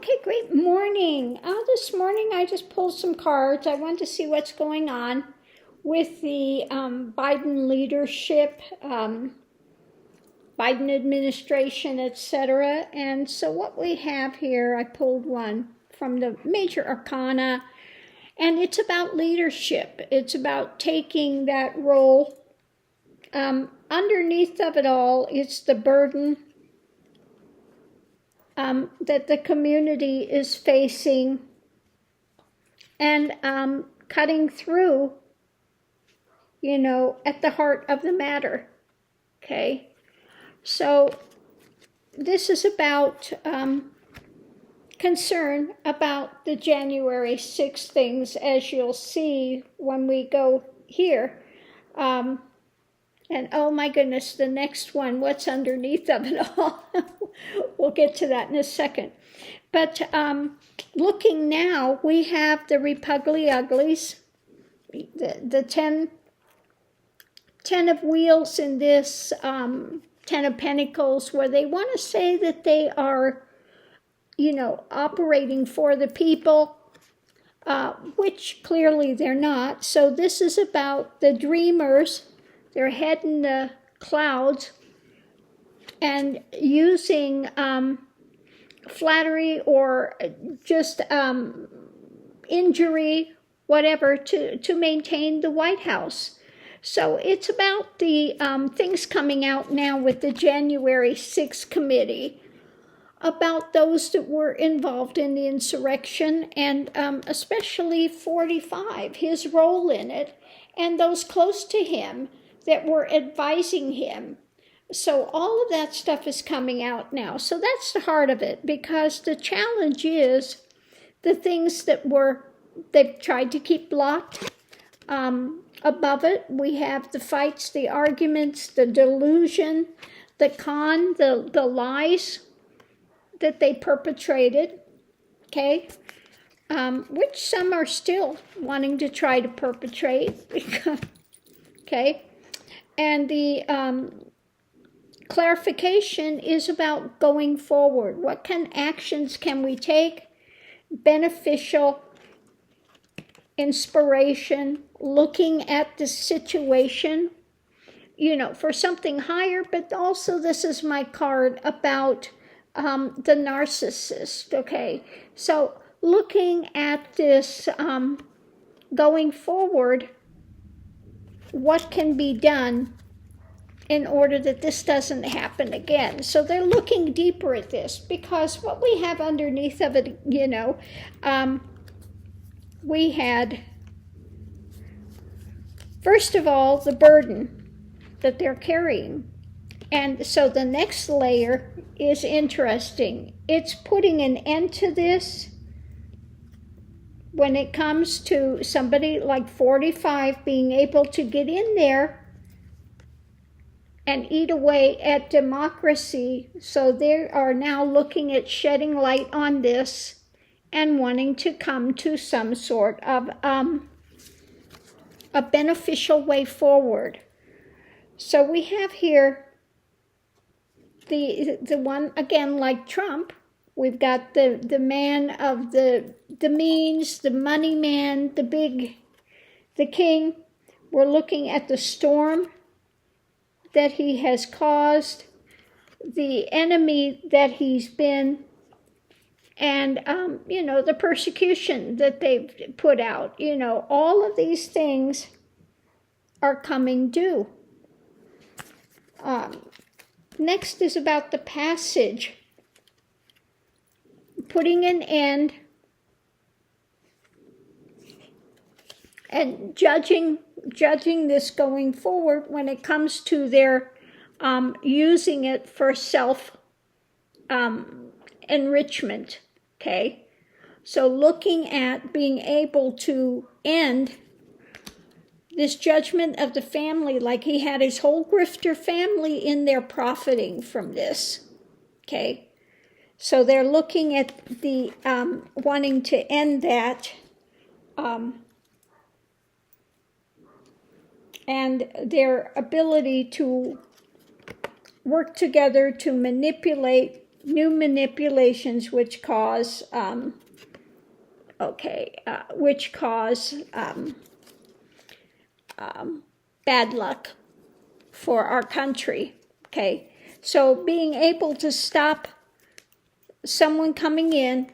Okay, great morning. This morning I just pulled some cards. I want to see what's going on with the Biden leadership, Biden administration, etc. And so what we have here, I pulled one from the major arcana, and it's about leadership. It's about taking that role. Underneath of it all, it's the burden that the community is facing, and cutting through, at the heart of the matter. Okay, so this is about concern about the January 6th things, as you'll see when we go here. And oh my goodness, the next one, what's underneath of it all? We'll get to that in a second. But looking now, we have the Repugly Uglies, the 10 of Wheels in this, 10 of Pentacles, where they want to say that they are, operating for the people, which clearly they're not. So this is about the dreamers. Their head in the clouds, and using flattery or just injury, whatever, to maintain the White House. So it's about the things coming out now with the January 6th committee about those that were involved in the insurrection, and especially 45, his role in it, and those close to him that were advising him. So all of that stuff is coming out now. So that's the heart of it, because the challenge is the things that they've tried to keep blocked. Above it, we have the fights, the arguments, the delusion, the con, the lies that they perpetrated, okay? Which some are still wanting to try to perpetrate, okay? And the clarification is about going forward. What actions can we take? Beneficial inspiration, looking at the situation, for something higher, but also this is my card about the narcissist, okay? So looking at this going forward, what can be done in order that this doesn't happen again. So they're looking deeper at this, because what we have underneath of it, we had, first of all, the burden that they're carrying. And so the next layer is interesting. It's putting an end to this. When it comes to somebody like 45 being able to get in there and eat away at democracy, so they are now looking at shedding light on this and wanting to come to some sort of a beneficial way forward. So we have here the one, again, like Trump. We've got the man of the means, the money man, the king. We're looking at the storm that he has caused, the enemy that he's been, and, the persecution that they've put out. All of these things are coming due. Next is about the passage. Putting an end and judging this going forward when it comes to their using it for self enrichment, okay? So looking at being able to end this judgment of the family, like he had his whole grifter family in there profiting from this, okay? So they're looking at the wanting to end that, and their ability to work together to manipulate new manipulations which cause bad luck for our country. Okay, so being able to stop someone coming in,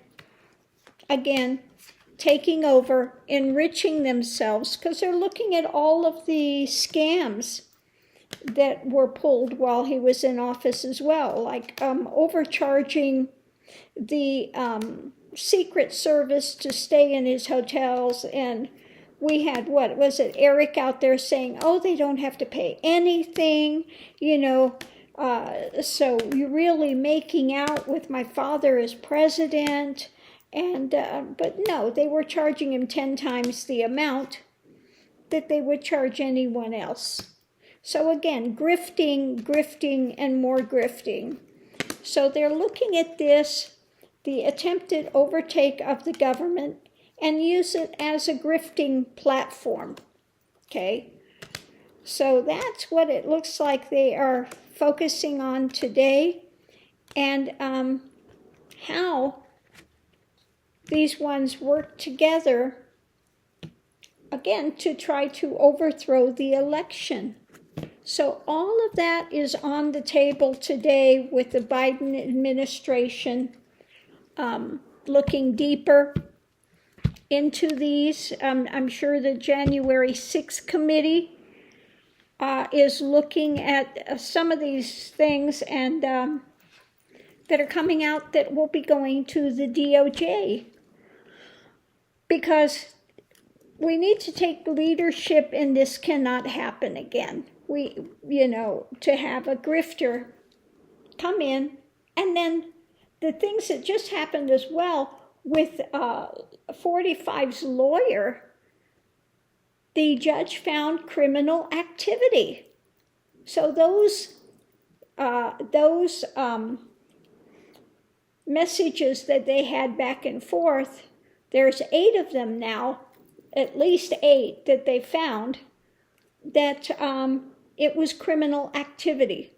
again, taking over, enriching themselves, because they're looking at all of the scams that were pulled while he was in office as well, like overcharging the Secret Service to stay in his hotels. And we had, what was it, Eric out there saying, oh, they don't have to pay anything, so you're really making out with my father as president. And but no, they were charging him 10 times the amount that they would charge anyone else. So again, grifting, and more grifting. So they're looking at this, the attempted overtake of the government, and use it as a grifting platform. Okay, so that's what it looks like they are focusing on today, and how these ones work together, again, to try to overthrow the election. So all of that is on the table today with the Biden administration looking deeper into these. I'm sure the January 6th committee is looking at some of these things and that are coming out that will be going to the DOJ, because we need to take leadership, and this cannot happen again. To have a grifter come in, and then the things that just happened as well with 45's lawyer, the judge found criminal activity. So those messages that they had back and forth, there's 8 of them now, at least 8 that they found, that it was criminal activity,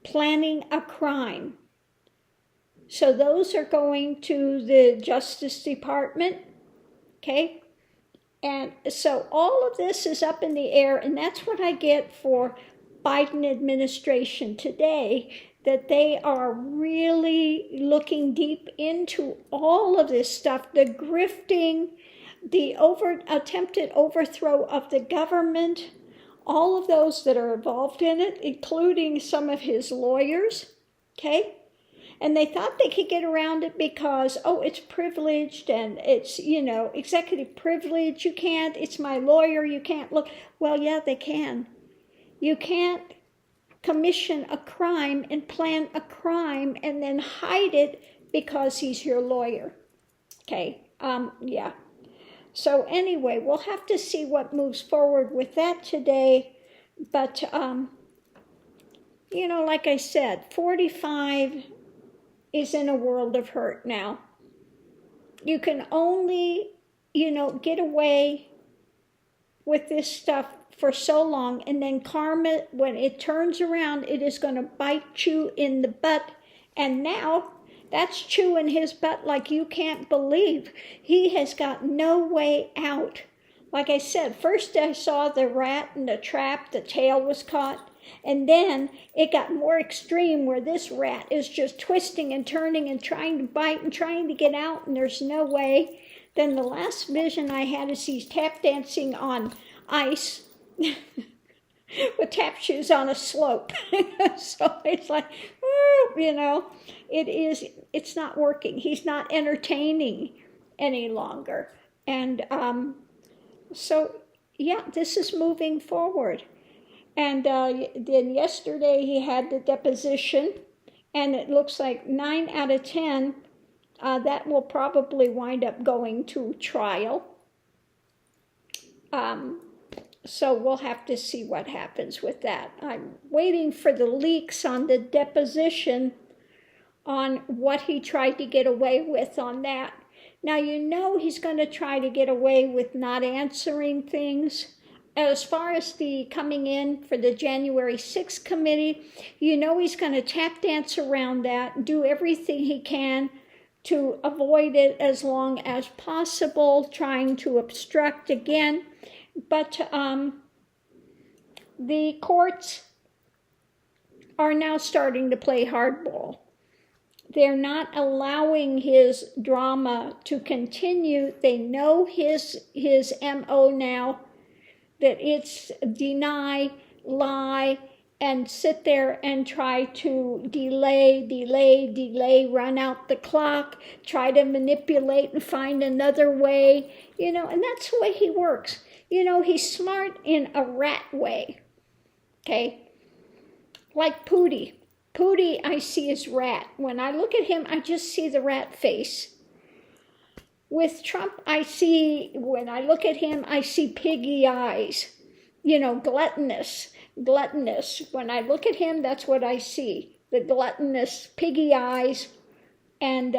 planning a crime. So those are going to the Justice Department, okay? And so all of this is up in the air, and that's what I get for Biden administration today, that they are really looking deep into all of this stuff, the grifting, the attempted overthrow of the government, all of those that are involved in it, including some of his lawyers, okay? And they thought they could get around it because, it's privileged and it's, executive privilege. You can't, it's my lawyer, you can't look. Well, yeah, they can. You can't commission a crime and plan a crime and then hide it because he's your lawyer. Okay, yeah. So anyway, we'll have to see what moves forward with that today. But, like I said, 45 is in a world of hurt now. You can only, get away with this stuff for so long, and then karma, when it turns around, it is going to bite you in the butt. And now that's chewing his butt like you can't believe. He has got no way out. Like I said, first I saw the rat in the trap, the tail was caught. And then it got more extreme where this rat is just twisting and turning and trying to bite and trying to get out, and there's no way. Then the last vision I had is he's tap dancing on ice with tap shoes on a slope. So it's like, it's not working. He's not entertaining any longer. And so, yeah, this is moving forward. And then yesterday he had the deposition, and it looks like 9 out of 10, that will probably wind up going to trial. So we'll have to see what happens with that. I'm waiting for the leaks on the deposition on what he tried to get away with on that. Now, he's going to try to get away with not answering things as far as the coming in for the January 6th committee, you know he's going to tap dance around that, do everything he can to avoid it as long as possible, trying to obstruct again. But the courts are now starting to play hardball. They're not allowing his drama to continue. They know his MO now, that it's deny, lie, and sit there and try to delay, run out the clock, try to manipulate and find another way, and that's the way he works. He's smart in a rat way, okay? Like Pootie. Pootie, I see as rat. When I look at him, I just see the rat face. With Trump, when I look at him, I see piggy eyes. Gluttonous. When I look at him, that's what I see. The gluttonous piggy eyes. And,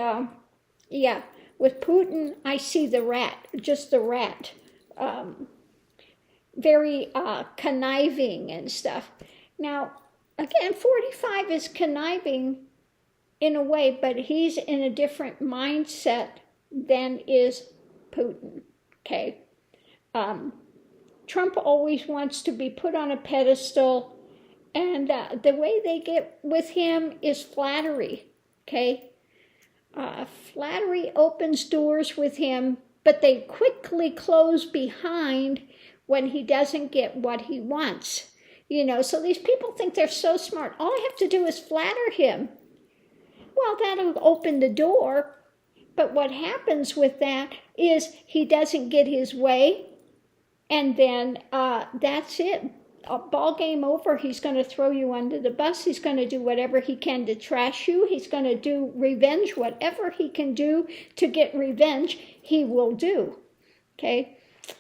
with Putin, I see the rat, just the rat. Very conniving and stuff. Now, again, 45 is conniving in a way, but he's in a different mindset than is Putin, okay? Trump always wants to be put on a pedestal, and the way they get with him is flattery, okay? Flattery opens doors with him, but they quickly close behind when he doesn't get what he wants. So these people think they're so smart. All I have to do is flatter him. Well, that'll open the door. But what happens with that is he doesn't get his way. And then that's it. Ball game over. He's going to throw you under the bus. He's going to do whatever he can to trash you. He's going to do revenge. Whatever he can do to get revenge, he will do. Okay?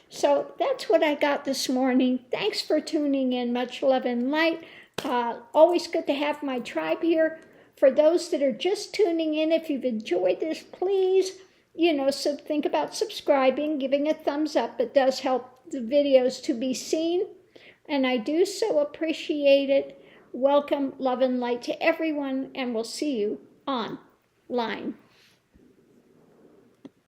So that's what I got this morning. Thanks for tuning in. Much love and light. Always good to have my tribe here. For those that are just tuning in, if you've enjoyed this, please, so think about subscribing, giving a thumbs up. It does help the videos to be seen, and I do so appreciate it. Welcome, love and light to everyone, and we'll see you online.